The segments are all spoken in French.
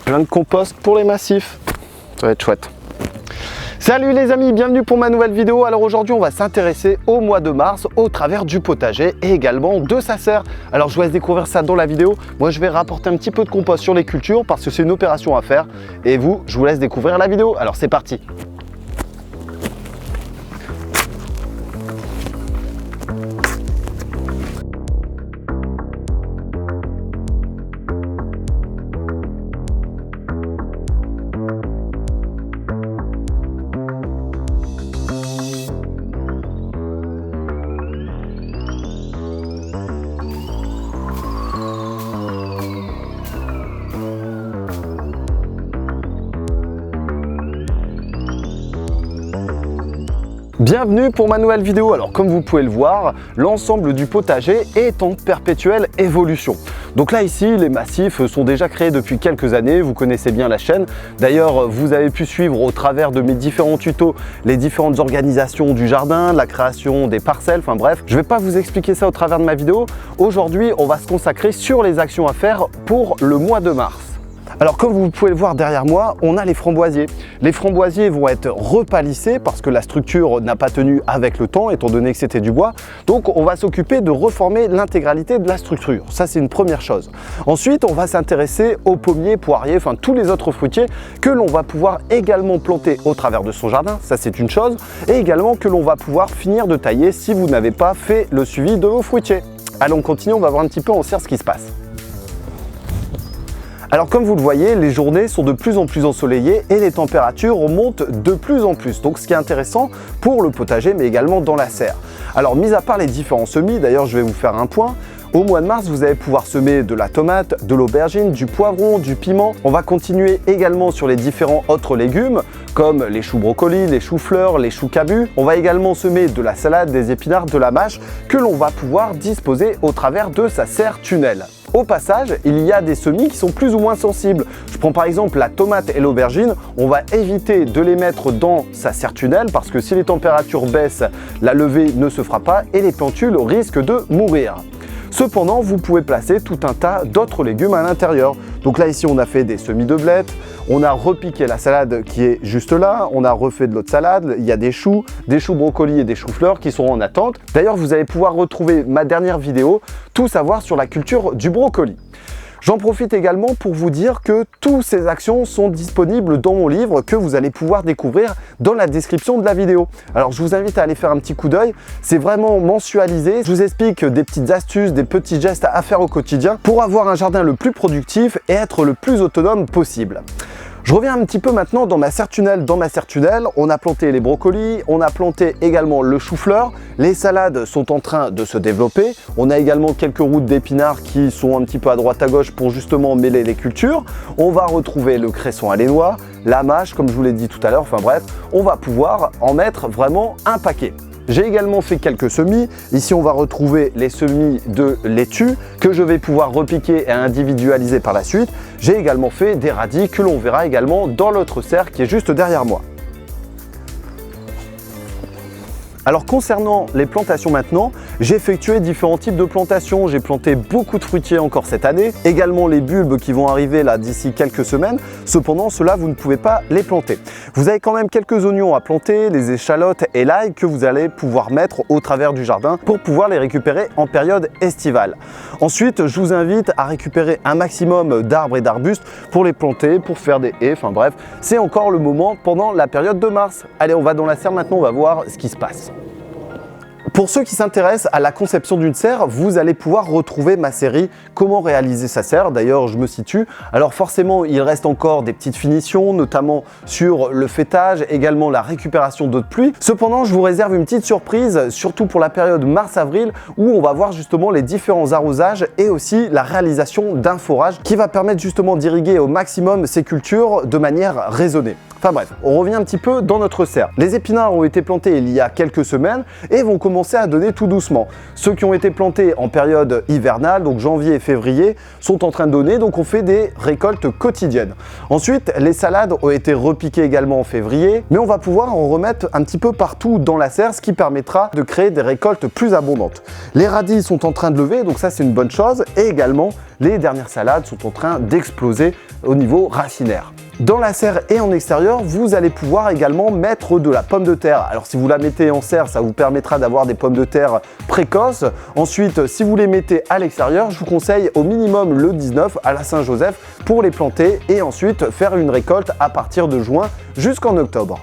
plein de compost pour les massifs. Ça va être chouette. Salut les amis, bienvenue pour ma nouvelle vidéo. Alors aujourd'hui on va s'intéresser au mois de mars au travers du potager et également de sa serre. Alors je vous laisse découvrir ça dans la vidéo. Moi je vais rapporter un petit peu de compost sur les cultures parce que c'est une opération à faire. Et vous, je vous laisse découvrir la vidéo. Alors c'est parti. Bienvenue pour ma nouvelle vidéo. Alors comme vous pouvez le voir, l'ensemble du potager est en perpétuelle évolution. Donc là ici, les massifs sont déjà créés depuis quelques années, vous connaissez bien la chaîne. D'ailleurs, vous avez pu suivre au travers de mes différents tutos les différentes organisations du jardin, la création des parcelles, enfin bref. Je ne vais pas vous expliquer ça au travers de ma vidéo. Aujourd'hui, on va se consacrer sur les actions à faire pour le mois de mars. Alors comme vous pouvez le voir derrière moi, on a les framboisiers. Les framboisiers vont être repalissés parce que la structure n'a pas tenu avec le temps étant donné que c'était du bois. Donc on va s'occuper de reformer l'intégralité de la structure. Ça c'est une première chose. Ensuite on va s'intéresser aux pommiers, poiriers, enfin tous les autres fruitiers que l'on va pouvoir également planter au travers de son jardin. Ça c'est une chose. Et également que l'on va pouvoir finir de tailler si vous n'avez pas fait le suivi de vos fruitiers. Allez on continue, on va voir un petit peu en serre ce qui se passe. Alors comme vous le voyez, les journées sont de plus en plus ensoleillées et les températures montent de plus en plus. Donc ce qui est intéressant pour le potager mais également dans la serre. Alors mis à part les différents semis, d'ailleurs je vais vous faire un point. Au mois de mars, vous allez pouvoir semer de la tomate, de l'aubergine, du poivron, du piment. On va continuer également sur les différents autres légumes comme les choux brocolis, les choux-fleurs, les choux cabus. On va également semer de la salade, des épinards, de la mâche que l'on va pouvoir disposer au travers de sa serre tunnel. Au passage, il y a des semis qui sont plus ou moins sensibles. Je prends par exemple la tomate et l'aubergine. On va éviter de les mettre dans sa serre tunnel parce que si les températures baissent, la levée ne se fera pas et les plantules risquent de mourir. Cependant, vous pouvez placer tout un tas d'autres légumes à l'intérieur. Donc là, ici, on a fait des semis de blettes, on a repiqué la salade qui est juste là, on a refait de l'autre salade, il y a des choux brocolis et des choux-fleurs qui sont en attente. D'ailleurs, vous allez pouvoir retrouver ma dernière vidéo, tout savoir sur la culture du brocoli. J'en profite également pour vous dire que toutes ces actions sont disponibles dans mon livre que vous allez pouvoir découvrir dans la description de la vidéo. Alors je vous invite à aller faire un petit coup d'œil, c'est vraiment mensualisé. Je vous explique des petites astuces, des petits gestes à faire au quotidien pour avoir un jardin le plus productif et être le plus autonome possible. Je reviens un petit peu maintenant dans ma serre tunnel. Dans ma serre tunnel, on a planté les brocolis, on a planté également le chou-fleur. Les salades sont en train de se développer. On a également quelques routes d'épinards qui sont un petit peu à droite à gauche pour justement mêler les cultures. On va retrouver le cresson alénois, la mâche, comme je vous l'ai dit tout à l'heure. Enfin bref, on va pouvoir en mettre vraiment un paquet. J'ai également fait quelques semis. Ici, on va retrouver les semis de laitue que je vais pouvoir repiquer et individualiser par la suite. J'ai également fait des radis que l'on verra également dans l'autre serre qui est juste derrière moi. Alors concernant les plantations maintenant, j'ai effectué différents types de plantations. J'ai planté beaucoup de fruitiers encore cette année, également les bulbes qui vont arriver là d'ici quelques semaines. Cependant, ceux-là, vous ne pouvez pas les planter. Vous avez quand même quelques oignons à planter, les échalotes et l'ail que vous allez pouvoir mettre au travers du jardin pour pouvoir les récupérer en période estivale. Ensuite, je vous invite à récupérer un maximum d'arbres et d'arbustes pour les planter, pour faire des haies, enfin bref, c'est encore le moment pendant la période de mars. Allez, on va dans la serre maintenant, on va voir ce qui se passe. Pour ceux qui s'intéressent à la conception d'une serre, vous allez pouvoir retrouver ma série Comment réaliser sa serre. D'ailleurs, je me situe. Alors forcément, il reste encore des petites finitions, notamment sur le fêtage, également la récupération d'eau de pluie. Cependant, je vous réserve une petite surprise, surtout pour la période mars-avril, où on va voir justement les différents arrosages et aussi la réalisation d'un forage qui va permettre justement d'irriguer au maximum ces cultures de manière raisonnée. Enfin bref, on revient un petit peu dans notre serre. Les épinards ont été plantés il y a quelques semaines et vont commencer commencer à donner tout doucement. Ceux qui ont été plantés en période hivernale, donc janvier et février, sont en train de donner, donc on fait des récoltes quotidiennes. Ensuite, les salades ont été repiquées également en février, mais on va pouvoir en remettre un petit peu partout dans la serre, ce qui permettra de créer des récoltes plus abondantes. Les radis sont en train de lever, donc ça c'est une bonne chose, et également les dernières salades sont en train d'exploser au niveau racinaire. Dans la serre et en extérieur, vous allez pouvoir également mettre de la pomme de terre. Alors si vous la mettez en serre, ça vous permettra d'avoir des pommes de terre précoces. Ensuite, si vous les mettez à l'extérieur, je vous conseille au minimum le 19 à la Saint-Joseph pour les planter et ensuite faire une récolte à partir de juin jusqu'en octobre.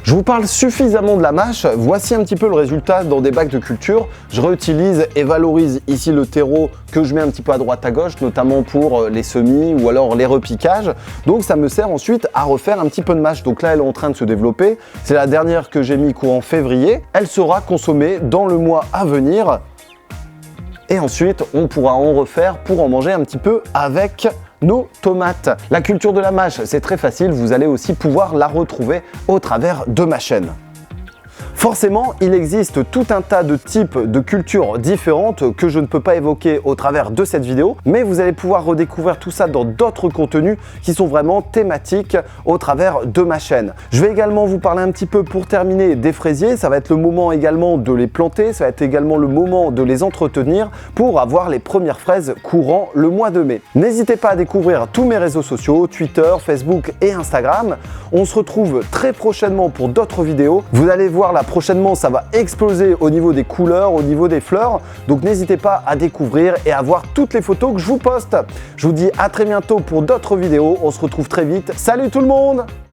Je vous parle suffisamment de la mâche, voici un petit peu le résultat dans des bacs de culture. Je réutilise et valorise ici le terreau que je mets un petit peu à droite à gauche, notamment pour les semis ou alors les repiquages. Donc ça me sert ensuite à refaire un petit peu de mâche. Donc là elle est en train de se développer, c'est la dernière que j'ai mis courant février. Elle sera consommée dans le mois à venir et ensuite on pourra en refaire pour en manger un petit peu avec nos tomates. La culture de la mâche, c'est très facile, vous allez aussi pouvoir la retrouver au travers de ma chaîne. Forcément, il existe tout un tas de types de cultures différentes que je ne peux pas évoquer au travers de cette vidéo, mais vous allez pouvoir redécouvrir tout ça dans d'autres contenus qui sont vraiment thématiques au travers de ma chaîne. Je vais également vous parler un petit peu pour terminer des fraisiers, ça va être le moment également de les planter, ça va être également le moment de les entretenir pour avoir les premières fraises courant le mois de mai. N'hésitez pas à découvrir tous mes réseaux sociaux, Twitter, Facebook et Instagram. On se retrouve très prochainement pour d'autres vidéos. Vous allez voir là prochainement, ça va exploser au niveau des couleurs, au niveau des fleurs. Donc n'hésitez pas à découvrir et à voir toutes les photos que je vous poste. Je vous dis à très bientôt pour d'autres vidéos. On se retrouve très vite. Salut tout le monde!